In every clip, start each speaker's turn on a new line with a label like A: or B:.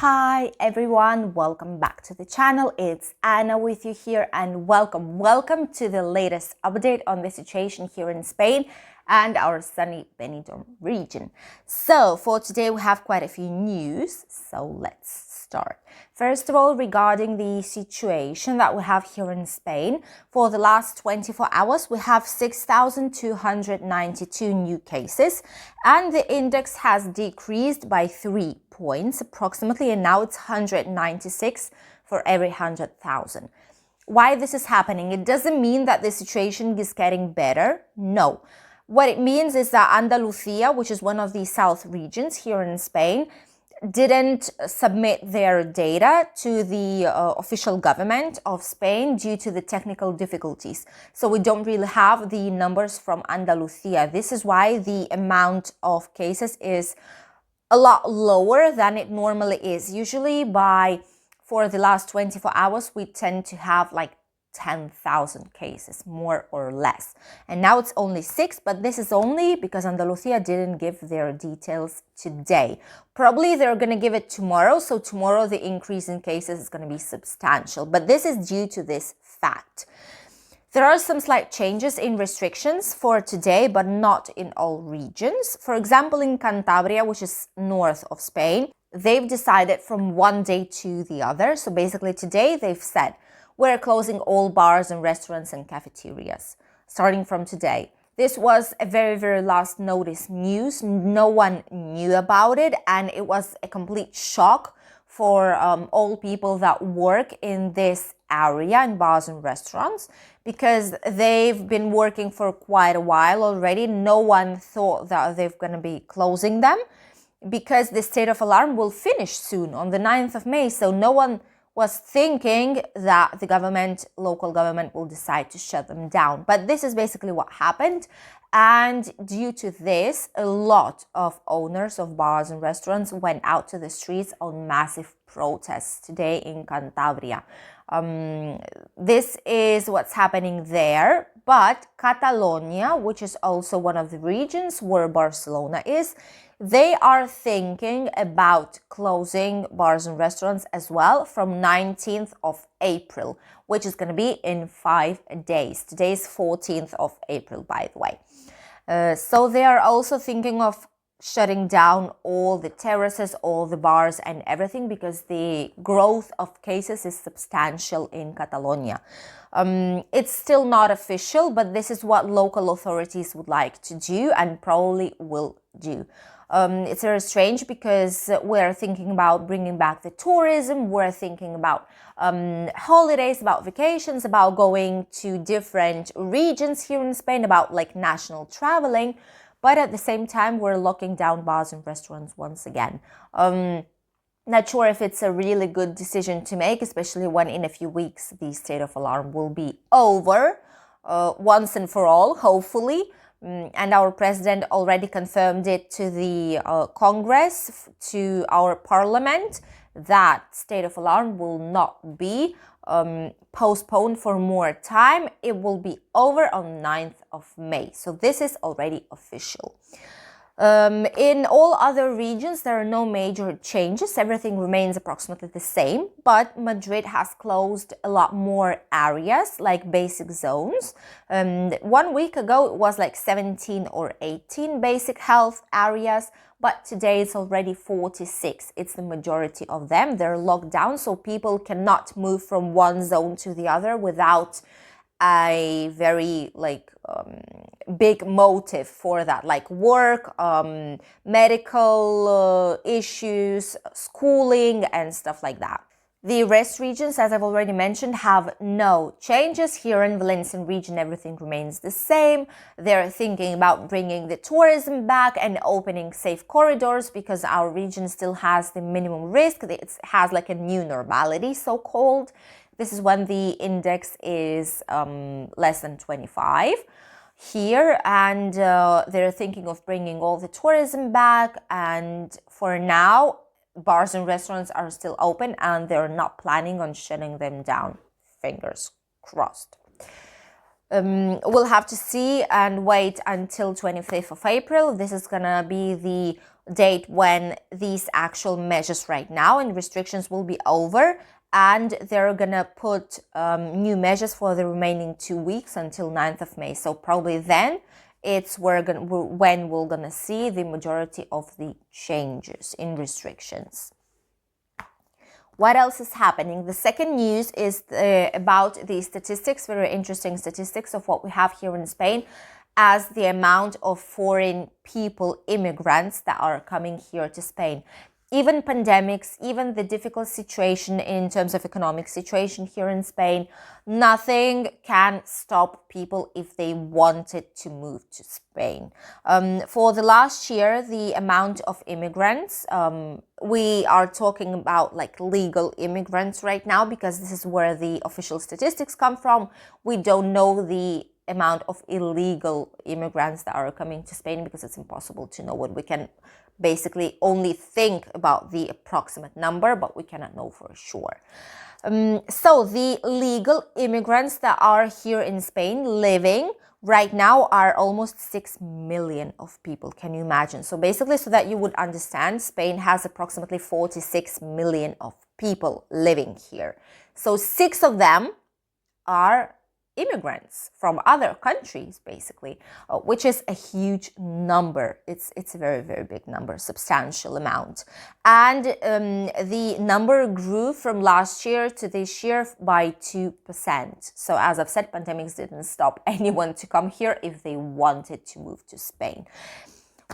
A: Hi everyone, welcome back to the channel. It's Anna with you here and welcome to the latest update on the situation here in Spain and our sunny Benidorm region. So for today we have quite a few news, so let's start. First of all, regarding the situation that we have here in Spain, for the last 24 hours we have 6,292 new cases and the index has decreased by 3 points approximately, and now it's 196 for every 100,000. Why this is happening? It doesn't mean that the situation is getting better. No. What it means is that Andalusia, which is one of the south regions here in Spain, didn't submit their data to the official government of Spain due to the technical difficulties. So we don't really have the numbers from Andalusia. This is why the amount of cases is a lot lower than it normally is. Usually for the last 24 hours, we tend to have like 10,000 cases, more or less. And now it's only 6, but this is only because Andalusia didn't give their details today. Probably they're going to give it tomorrow, so tomorrow the increase in cases is going to be substantial. But this is due to this fact. There are some slight changes in restrictions for today, but not in all regions. For example, in Cantabria, which is north of Spain, they've decided from one day to the other. So basically today they've said, we're closing all bars and restaurants and cafeterias, starting from today. This was a very, very last notice news. No one knew about it, and it was a complete shock for all people that work in this area in bars and restaurants, because they've been working for quite a while already. No one thought that they're going to be closing them, because the state of alarm will finish soon on the 9th of May. So no one was thinking that the local government will decide to shut them down. But this is basically what happened. And due to this, a lot of owners of bars and restaurants went out to the streets on massive protests today in Cantabria. This is what's happening there. But Catalonia, which is also one of the regions where Barcelona is, they are thinking about closing bars and restaurants as well from 19th of April, which is going to be in 5 days. Today is 14th of April, by the way. So they are also thinking of shutting down all the terraces, all the bars and everything, because the growth of cases is substantial in Catalonia. It's still not official, but this is what local authorities would like to do and probably will do. It's very strange because we're thinking about bringing back the tourism, we're thinking about holidays, about vacations, about going to different regions here in Spain, about like national traveling, but at the same time we're locking down bars and restaurants once again. Not sure if it's a really good decision to make, especially when in a few weeks the state of alarm will be over once and for all, hopefully. And our president already confirmed it to the Congress, to our parliament, that state of alarm will not be postponed for more time. It will be over on 9th of May. So this is already official. In all other regions, there are no major changes. Everything remains approximately the same, but Madrid has closed a lot more areas, like basic zones. 1 week ago, it was like 17 or 18 basic health areas, but today it's already 46. It's the majority of them. They're locked down, so people cannot move from one zone to the other without a very big motive for that, like work, medical issues, schooling and stuff like that. The rest regions, as I've already mentioned, have no changes. Here in Valencian region, everything remains the same. They're thinking about bringing the tourism back and opening safe corridors, because our region still has the minimum risk. It has like a new normality, so-called. This is when the index is less than 25 here, and they're thinking of bringing all the tourism back. And for now, bars and restaurants are still open and they're not planning on shutting them down. Fingers crossed. We'll have to see and wait until 25th of April. This is gonna be the date when these actual measures right now and restrictions will be over, and they're gonna put new measures for the remaining 2 weeks until 9th of May. So probably then it's when we're gonna see the majority of the changes in restrictions. What else is happening? The second news is about the statistics, very interesting statistics of what we have here in Spain as the amount of foreign people, immigrants that are coming here to Spain. Even pandemics, even the difficult situation in terms of economic situation here in Spain, nothing can stop people if they wanted to move to Spain. For the last year, the amount of immigrants, we are talking about like legal immigrants right now because this is where the official statistics come from. We don't know the amount of illegal immigrants that are coming to Spain because it's impossible to know what we can basically only think about the approximate number, but we cannot know for sure. So the legal immigrants that are here in Spain living right now are almost 6 million of people. Can you imagine? So basically, so that you would understand, Spain has approximately 46 million of people living here. So 6 of them are immigrants from other countries, basically, which is a huge number. It's a very, very big number, substantial amount. And the number grew from last year to this year by 2%. So as I've said, pandemics didn't stop anyone to come here if they wanted to move to Spain.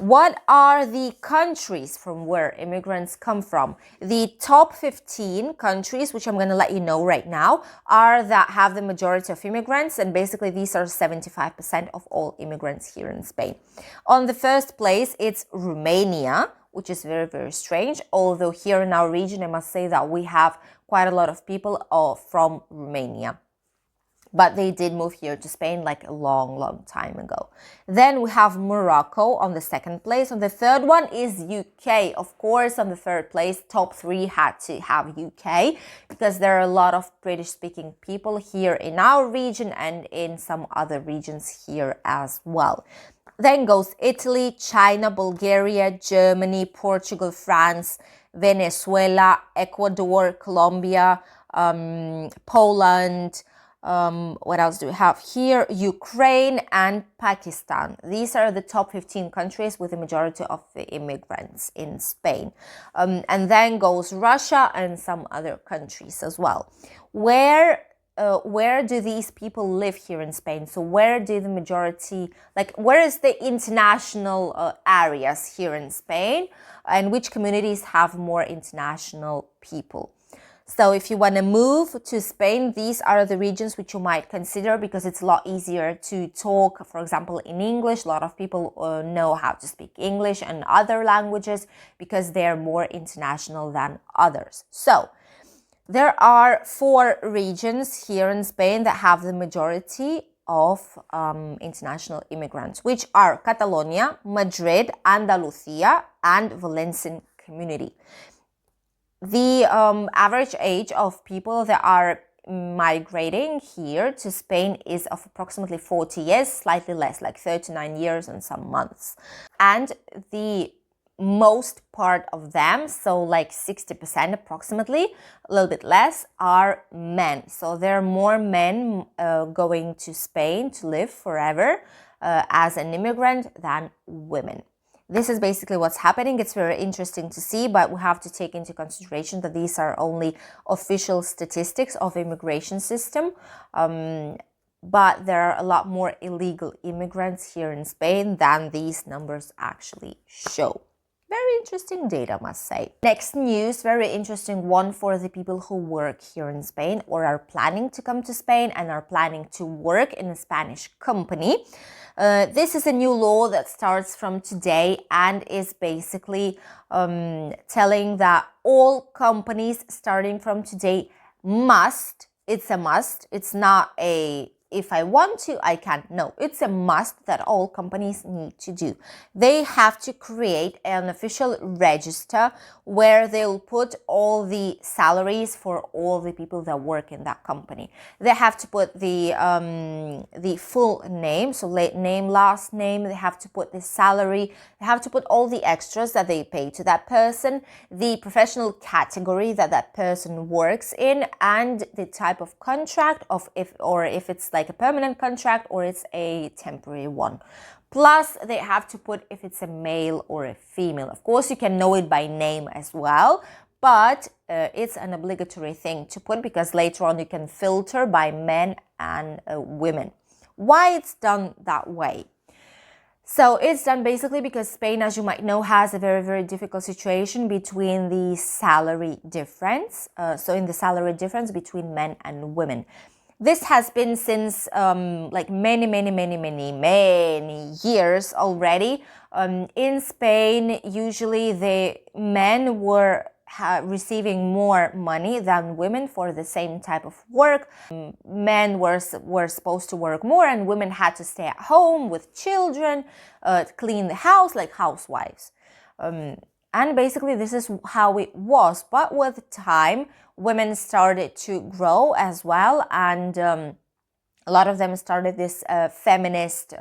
A: What are the countries from where immigrants come from? The top 15 countries, which I'm going to let you know right now, are that have the majority of immigrants, and basically these are 75% of all immigrants here in Spain. On the first place, it's Romania, which is very, very strange, although here in our region, I must say that we have quite a lot of people from Romania. But they did move here to Spain like a long, long time ago. Then we have Morocco on the second place. On the third one is UK. Of course, on the third place, top 3 had to have UK because there are a lot of British-speaking people here in our region and in some other regions here as well. Then goes Italy, China, Bulgaria, Germany, Portugal, France, Venezuela, Ecuador, Colombia, Poland. What else do we have here? Ukraine and Pakistan. These are the top 15 countries with the majority of the immigrants in Spain. And then goes Russia and some other countries as well. Where do these people live here in Spain? So where do the majority, where is the international areas here in Spain? And which communities have more international people? So if you want to move to Spain, these are the regions which you might consider because it's a lot easier to talk, for example, in English. A lot of people know how to speak English and other languages because they're more international than others. So there are 4 regions here in Spain that have the majority of international immigrants, which are Catalonia, Madrid, Andalusia, and Valencian Community. The average age of people that are migrating here to Spain is of approximately 40 years, slightly less, like 39 years and some months. And the most part of them, so like 60% approximately, a little bit less, are men. So there are more men going to Spain to live forever as an immigrant than women. This is basically what's happening. It's very interesting to see, but we have to take into consideration that these are only official statistics of immigration system. But there are a lot more illegal immigrants here in Spain than these numbers actually show. Very interesting data, I must say. Next news, very interesting one for the people who work here in Spain or are planning to come to Spain and are planning to work in a Spanish company. This is a new law that starts from today and is basically telling that all companies starting from today must, it's a must, it's not a if I want to, I can. No, it's a must that all companies need to do. They have to create an official register where they'll put all the salaries for all the people that work in that company. They have to put the full name, so name, last name. They have to put the salary. They have to put all the extras that they pay to that person, the professional category that that person works in, and the type of contract of if it's like a permanent contract or it's a temporary one. Plus, they have to put if it's a male or a female. Of course, you can know it by name as well, but it's an obligatory thing to put because later on you can filter by men and women. Why it's done that way? So it's done basically because Spain, as you might know, has a very, very difficult situation between the salary difference. So in the salary difference between men and women. This has been since like many years already. In Spain, usually the men were receiving more money than women for the same type of work. Men were supposed to work more and women had to stay at home with children, clean the house like housewives. And basically this is how it was. But with time, women started to grow as well, and a lot of them started this feminist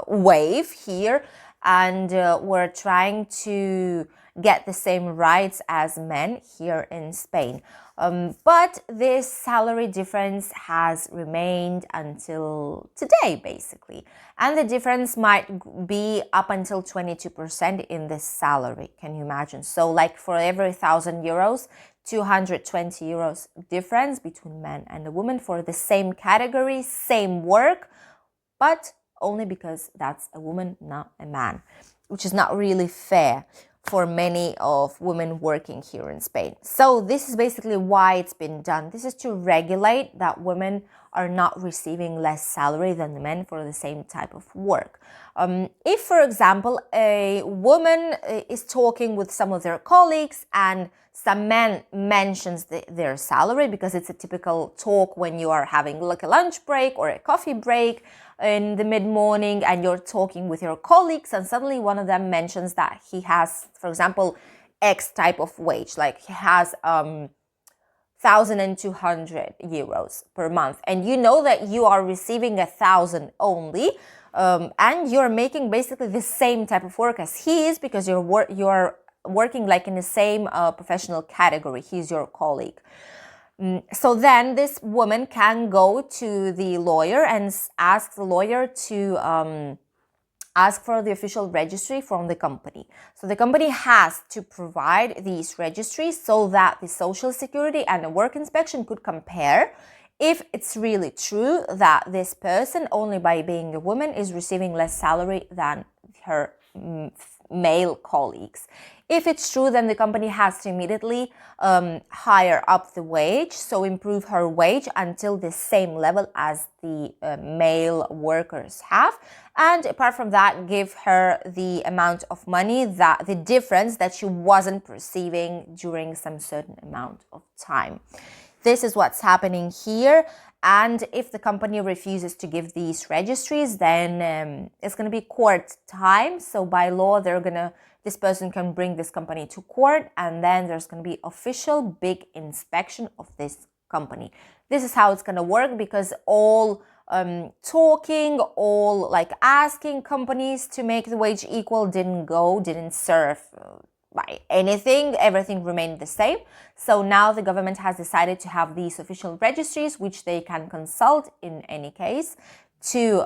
A: wave here, and were trying to get the same rights as men here in Spain. But this salary difference has remained until today, basically. And the difference might be up until 22% in the salary. Can you imagine? So like for every 1,000 euros, 220 euros difference between men and a woman for the same category, same work, but only because that's a woman, not a man, which is not really fair for many of women working here in Spain. So this is basically why it's been done. This is to regulate that women are not receiving less salary than the men for the same type of work. If, for example, a woman is talking with some of their colleagues and some man mentions their salary, because it's a typical talk when you are having like a lunch break or a coffee break in the mid-morning and you're talking with your colleagues, and suddenly one of them mentions that he has, for example, X type of wage, like he has 1,200 euros per month, and you know that you are receiving 1,000 only, and you're making basically the same type of work as he is, because you're working like in the same professional category. He's your colleague. So then this woman can go to the lawyer and ask the lawyer to ask for the official registry from the company. So the company has to provide these registries so that the Social Security and the Work Inspection could compare if it's really true that this person, only by being a woman, is receiving less salary than her male colleagues. If it's true, then the company has to immediately higher up the wage, so improve her wage until the same level as the male workers have. And apart from that, give her the amount of money, that the difference that she wasn't receiving during some certain amount of time. This is what's happening here. And if the company refuses to give these registries, then it's going to be court time. So by law, this person can bring this company to court, and then there's going to be official big inspection of this company. This is how it's going to work, because all talking, all like asking companies to make the wage equal didn't serve by anything. Everything remained the same. So now the government has decided to have these official registries, which they can consult in any case to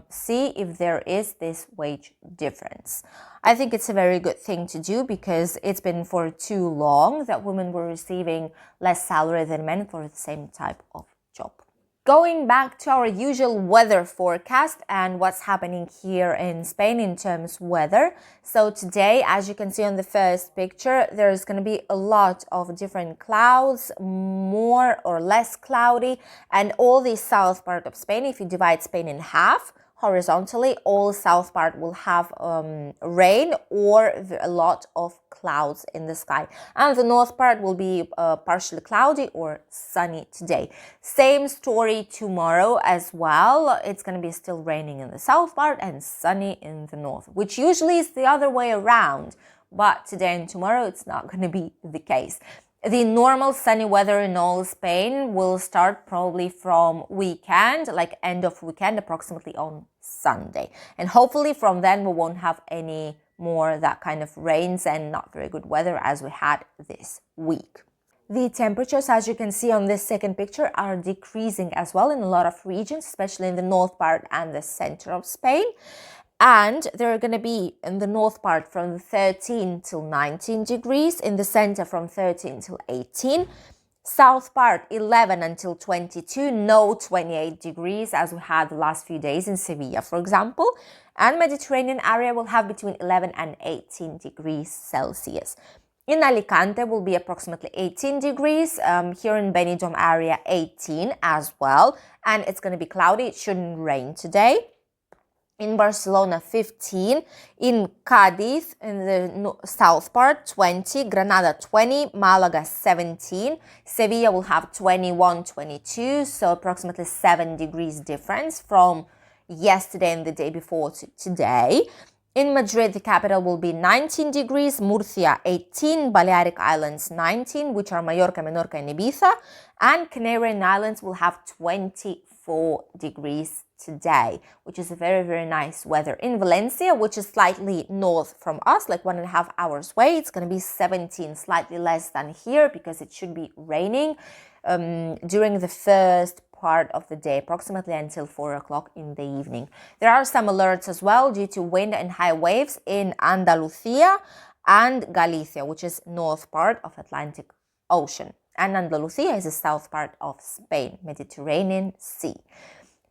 A: see if there is this wage difference. I think it's a very good thing to do, because it's been for too long that women were receiving less salary than men for the same type of job. Going back to our usual weather forecast and what's happening here in Spain in terms of weather. So today, as you can see on the first picture, there's going to be a lot of different clouds, more or less cloudy, and all the south part of Spain, if you divide Spain in half, horizontally. All south part will have rain or a lot of clouds in the sky, and the north part will be partially cloudy or sunny today. Same story tomorrow as well. It's going to be still raining in the south part and sunny in the north, which usually is the other way around, but today and tomorrow it's not going to be the case. The normal sunny weather in all Spain will start probably from weekend, like end of weekend, approximately on Sunday. And hopefully from then we won't have any more that kind of rains and not very good weather as we had this week. The temperatures, as you can see on this second picture, are decreasing as well in a lot of regions, especially in the north part and the center of Spain. And they're going to be in the north part from 13 till 19 degrees, in the center from 13 till 18, south part 11 until 22, no 28 degrees as we had the last few days in Sevilla, for example, and Mediterranean area will have between 11 and 18 degrees Celsius. In Alicante will be approximately 18 degrees, here in Benidorm area 18 as well, and it's going to be cloudy, it shouldn't rain today. In Barcelona 15, in Cadiz in the south part 20, Granada 20, Malaga 17, Sevilla will have 21, 22, so approximately 7 degrees difference from yesterday and the day before to today. In Madrid, the capital will be 19 degrees, Murcia 18, Balearic Islands 19, which are Mallorca, Menorca and Ibiza, and Canarian Islands will have 24 degrees today, which is a very, very nice weather. In Valencia, which is slightly north from us, like 1.5 hours away, it's going to be 17, slightly less than here because it should be raining during the first part of the day, approximately until 4 o'clock in the evening. There are some alerts as well due to wind and high waves in Andalusia and Galicia, which is north part of Atlantic Ocean. And Andalusia is the south part of Spain, Mediterranean Sea.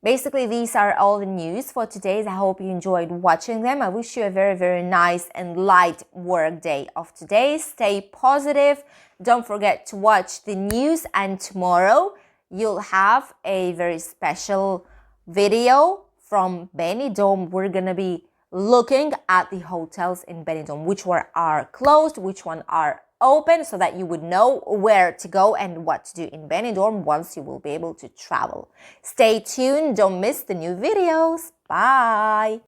A: Basically, these are all the news for today. I hope you enjoyed watching them. I wish you a very, very nice and light work day of today. Stay positive. Don't forget to watch the news, and tomorrow you'll have a very special video from Benidorm. We're going to be looking at the hotels in Benidorm, which one are closed, which one are open, so that you would know where to go and what to do in Benidorm once you will be able to travel. Stay tuned, don't miss the new videos. Bye!